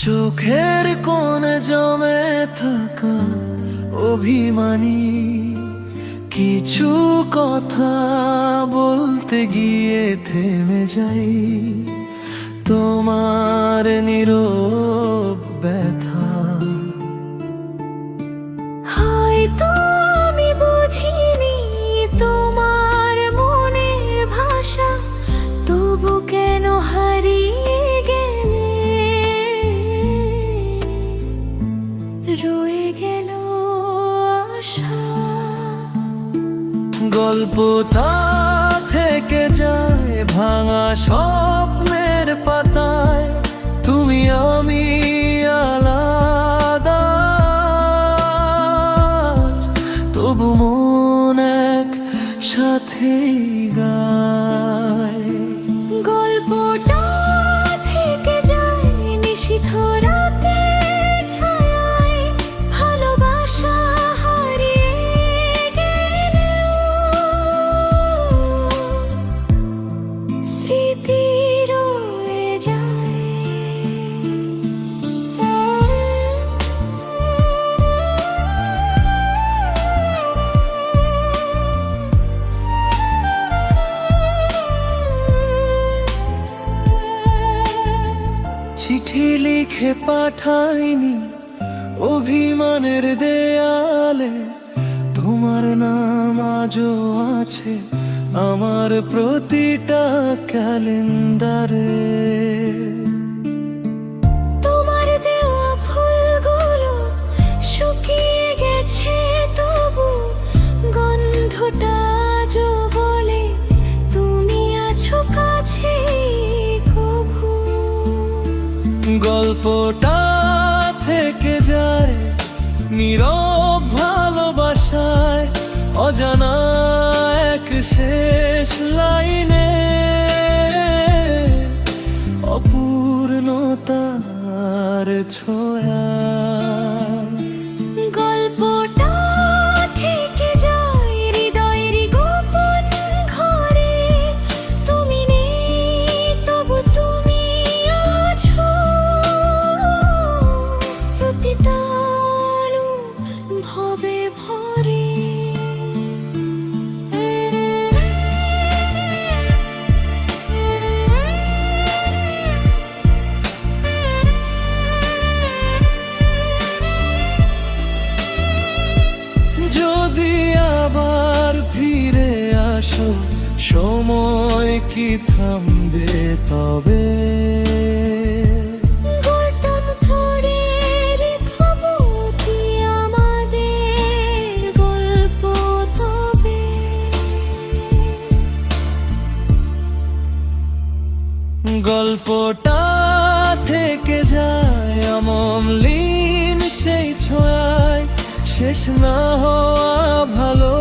চোখের কোণে জমে থাকা অভিমানী কিছু কথা বলতে গিয়ে থেমে যাই। তোমার নীরব ব্যথা হয়তো আমি বুঝিনি তোমার মনের ভাষা, তবু কেন হারিয়ে গেলে, রয়ে গেল আশা। গল্পটা থেকে যায় ভাঙা স্বপ্নের পাতায়, তুমি আমি আলাদা, তবু মন এক সাথেই গায়। গল্পটা থেকে যায় নিশীথ রাতের ছায়ায়, ভালোবাসা হারিয়ে গেলেও স্মৃতি রয়ে যায়। চিঠি লিখে পাঠাইনি অভিমানের দেয়ালে, তোমার নাম আজও আছে আমার প্রতিটা ক্যালেন্ডারে। তোমার দেওয়া ফুলগুলো শুকিয়ে গেছে, তবু গন্ধটা আজও বলে তুমি আছো কাছে কভু। গল্পটা থেকে যায় নীরব ভালোবাসায়, অজানা এক শেষ লাইনে অপূর্ণতার ছোঁয়া। গল্পটা থেকে যায় হৃদয়ের গোপন ঘরে, তুমি নেই তবু তুমি আছো প্রতিটা ভবে ভরে। যদি আবার ফিরে আসো, সময় কি থামবে তবে? গল্প ধরে লিখবো কি আমাদের গল্প তবে? গল্পটা থেকে যায় অমলিন সেই ছোঁয়ায়, শেষ না হওয়া ভালো